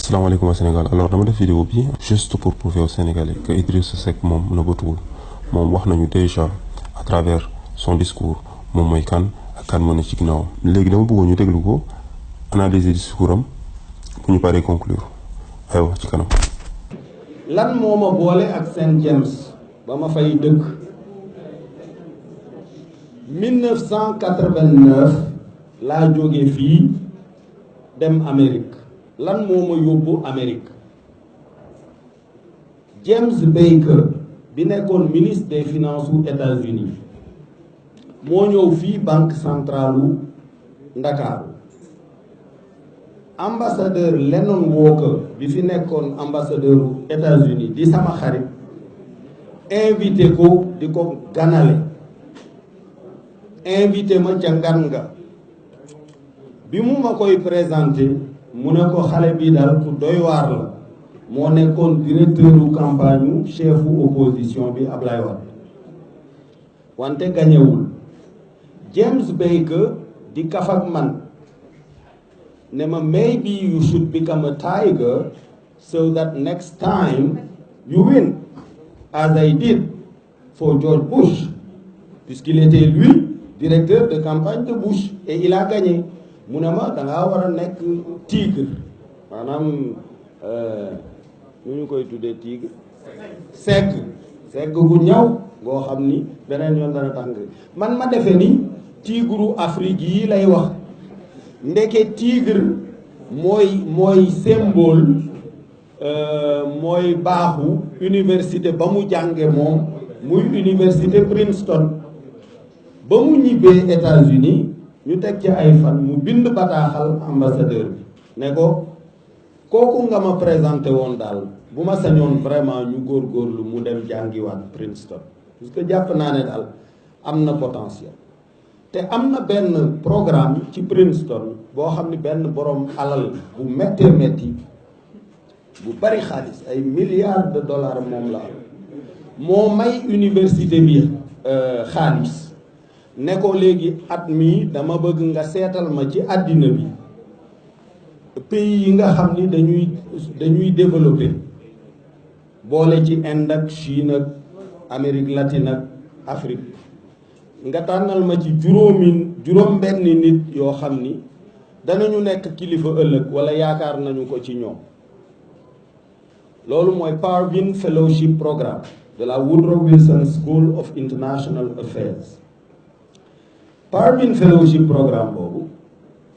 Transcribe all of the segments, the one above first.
Asalaamaaleykum au Sénégal. Alors dama def vidéo bi juste pour prouver aux Sénégalais que Idrissa Seck moom nëbbatuwul moom wax nañu déjà à travers son discours moom mooy kan ak kan moo ne ci ginnaawam. léegi dama bëggoon ñu déglu ko analyser discours am bu ñu paree conclure aywa ci kanam. lan moo ma boole ak Saint James ba ma fay dëkk 1989 laa jóge fii dem Amérique lan moo ma yóbbu Amérique James Baker bi nekkoon ministre des finances aux États-Unis moo ñëw fii banque centrale u Ndakaaru ambassadeur Lennon Walker bi fi nekkoon ambassadeur u États-Unis di sama xarit invité ko di ko ganale invité ma ca ngan nga bi mu ma koy présenté mu ne ko xale bi daal ku doy waar la moo nekkoon directeur u campagne chefu opposition bi Ablaye Wade wante gañewul James Baker di kaf ak man ne ma maybe you should become a tiger so that next time you win as I did for George Bush puisqu'il était lui directeur de campagne de Bush et il a gagné mu ne ma dangaa war a nekk tigre maanaam nu ñu koy tuddee tigre segg gu ñaw ngoo xam ni beneen yoon dana tax nga man ma defe ni tigru Afrique yi lay wax ndeke tigre mooy symbole mooy baaxu université ba mu jànge moom muy université Princeton ba mu ñibbee États-Unis ñu teg ci ay fan mu bind bataaxal ambassadeur bi ne ko kooku nga ma présenté woon daal bu ma sañoon vraiment ñu góorgóorlu mu dem jàngiwaat Princeton parce que jàpp naa ne daal am na potentiel te am na benn programme ci Princeton boo xam ne benn borom alal bu méttee métti bu bari xaalis ay milliards de dollars moom la am moo may université bi xaalis ne ko léegi at mi dama bëgg nga seetal ma ci àddina bi pays yi nga xam ni dañuy développé boole ci Inde ak Chine ak Amérique latine ak Afrique nga tànnal ma ci juróom benn nit yoo xam ni danañu nekk kilifa ëllëg wala yaakaar nañu ko ci ñoom loolu mooy Parvin Fellowship Programme de la Woodrow Wilson School of International Affairs Parvin Fellowship Programme boobu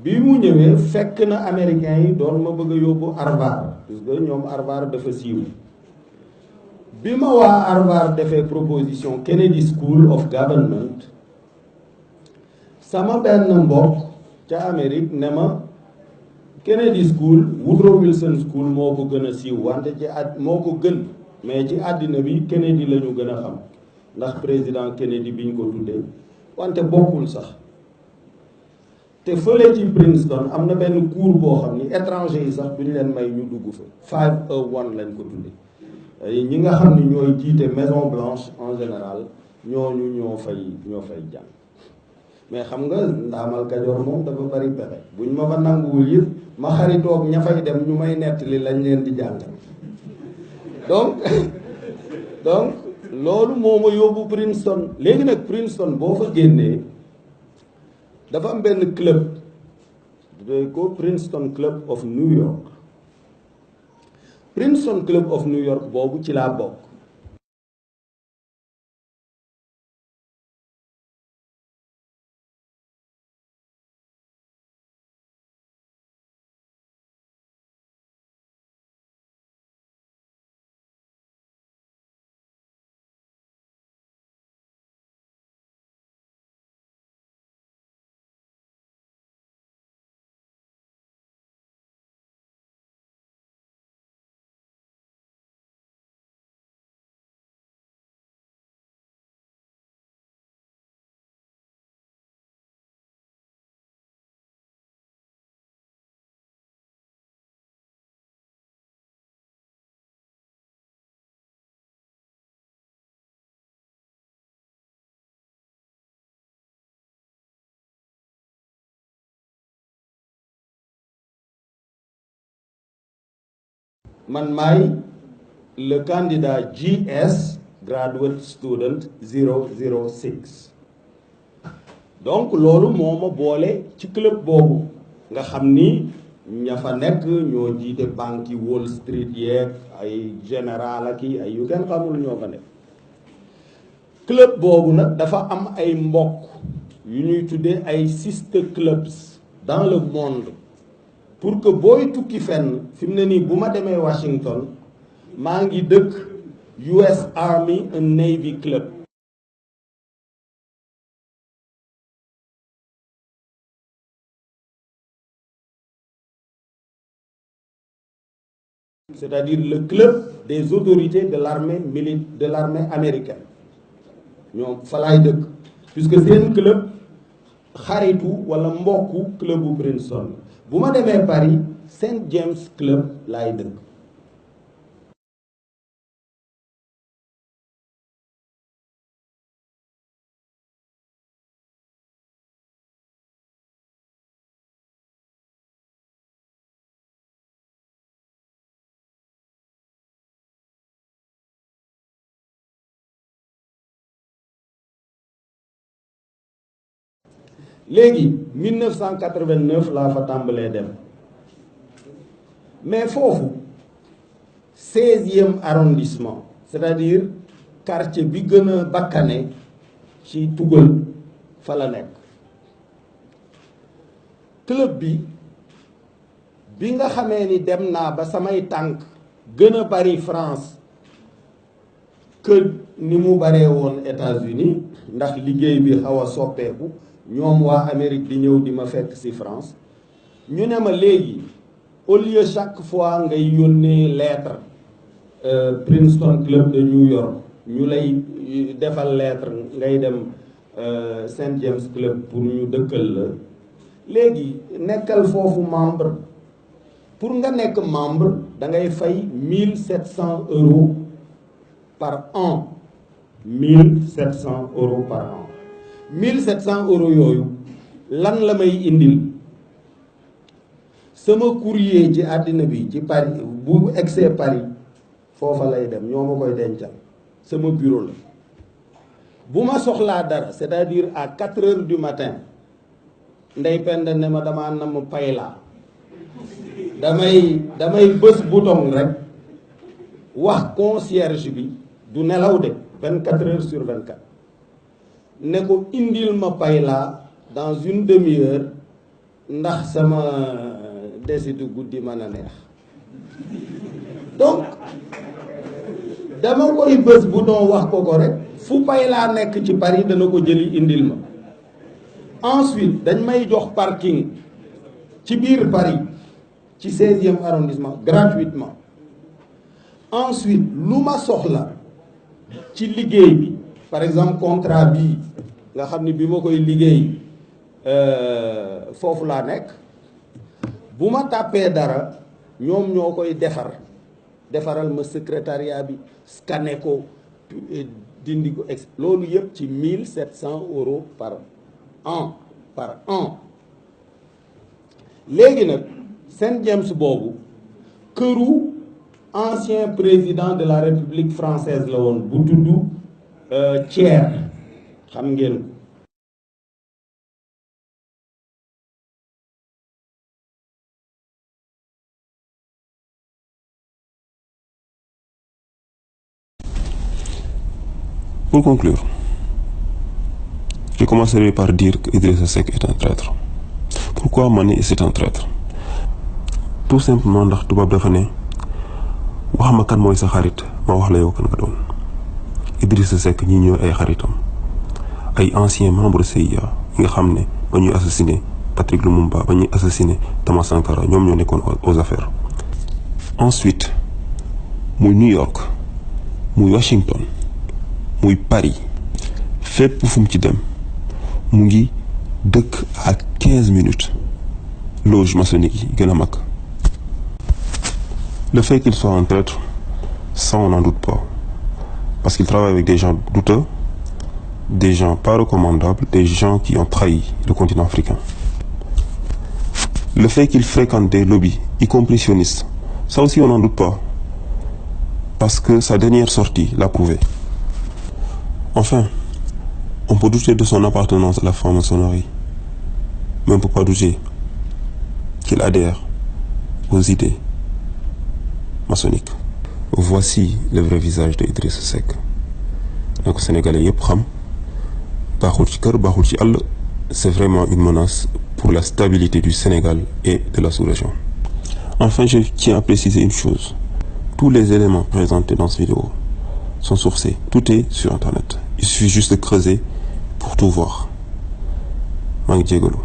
bi mu ñëwee fekk na américains yi doon ma bëgg a yóbbu Harvard parce que ñoom Harvard dafa siiw bi ma waa Harvard defee proposition Kennedy School of Government sama benn mbokk ca Amérique ne ma Kennedy School Woodrow Wilson School moo ko gën a siiw wante moo ko gën mais ci àddina bi Kennedy la ñu gën a xam ndax président Kennedy bi ñu ko tuddee wante bokkul sax te fële ci Princeton am na benn cours boo xam ni étranger yi sax duñ leen may ñu dugg fa 501 lañ ko tuddee ñi nga xam ni ñooy jiite Maison Blanche en général ñooñu ñoo fay jàng mais xam nga ndaamal Kajoor moom dafa bari pexe buñ ma fa nanguwul yëpp ma xaritoog ña fay dem ñu may nettali lañ leen di jàngal donc loolu moo ma yóbbu Princeton léegi nag Princeton boo fa génnee dafa am benn club de ko Princeton Club of New York Princeton Club of New York boobu ci laa bokk man maay le candidat GS graduate student 006 donc loolu moo ma boole ci club boobu nga xam ni ña fa nekk ñoo jiite banque yi Wall Street yeeg ay général ak ay yu kenn xamul ñoo fa nekk club boobu nag dafa am ay mbokk yu ñuy tuddee ay sister clubs dans le monde pour que booy tukki fenn fi mu ne nii bu ma demee Washington maa ngi dëkk US Army and Navy Club. C'est-à-dire le club des autorités de l'armée américaine ñoom fa laay dëkk puisque seen club xaritu wala mbokku club bu Princeton bu ma demee Paris Saint James Club laay dëkk. léegi 1989 laa fa tàmbalee dem mais foofu 16e arrondissement c'est-à-dire quartier bi gën a bakkane ci Tugal fa la nekk club bi nga xamee ni dem naa ba samay tànk gën a bari France que ni mu baree woon États-Unis ndax liggéey bi xaw a soppeeku ñoom waa Amérique di ñëw di ma fekk ci France ñu ne ma léegi au lieu chaque fois ngay yónnee lettre Princeton Club de New York ñu lay defal lettre ngay dem Saint James Club pour ñu dëkkal la léegi nekkal foofu membre pour nga nekk membre da ngay fay 1700 € par an 1700 € par an 1700 € yooyu lan la may indil sama courrier ci àddina bi ci Paris bu egsee Paris foofa lay dem ñoo ma koy dencal sama bureau la bu ma soxlaa dara c'est-à-dire à 4 heures du matin ndey penda ne ma damaa nam pay laa damay bës bouton rek wax concierge bi du nelaw de 24 heures sur 24 ne ko indil ma pay laa dans une demi-heure ndax sama desitu guddi mën a neex donc dama koy bés bu doon wax ko rek fu pay laa nekk ci Paris dana ko jëli indil ma ensuite dañ may jox parking ci biir Paris ci 16e arrondissement gratuitement ensuite lu ma soxla ci liggéey bi par exemple contrat bii nga xam ni bi ma koy liggéey foofu laa nekk bu ma tàppee dara ñoom ñoo koy defaral ma secrétariat bi scanné ko dindi ko loolu yëpp ci 1700 € par an léegi nag Saint James boobu këru ancien président de la République française la woon bu tudd Thiers xam ngeen ko Pour conclure, je commencerai par dire que Idrissa Seck est un traître. Pourquoi ma ne c'est un traître? Tout simplement ndax tubaab dafa ne wax ma kan mooy sa xarit ma wax la yow kan nga doon. Idrissa Seck ñi ñooy ay xaritam ay anciens membres CIA yi nga xam ne ba ñuy assassiné Patrick Lumumba ba ñuy assassiné Thomas Sankara ñoom ñoo nekkoon aux affaires. Ensuite muy New York muy Washington muy Paris fépp fu mu ci dem mu ngi dëkk à 15 minutes loge maçonnique yi gën a mag. Le fait qu'il soit un traître, ça on n'en doute pas. Parce qu'il travaille avec des gens douteux, des gens pas recommandables, des gens qui ont trahi le continent africain. Le fait qu'il fréquente des lobbies, y compris sionistes, ça aussi on n'en doute pas. parce que sa dernière sortie l'a prouvé. Enfin, on peut douter de son appartenance à la franc-maçonnerie, mais on ne peut pas douter qu'il adhère aux idées maçonniques. Voici le vrai visage de Idrissa Seck. Donc Sénégalais yëpp xam baaxul ci kër baaxul ci àll, c'est vraiment une menace pour la stabilité du Sénégal et de la sous-région. Enfin, je tiens à préciser une chose. Tous les éléments présentés dans cette vidéo sont sourcés. Tout est sur Internet. Il suffit juste de creuser pour tout voir. maa ngi jégalu.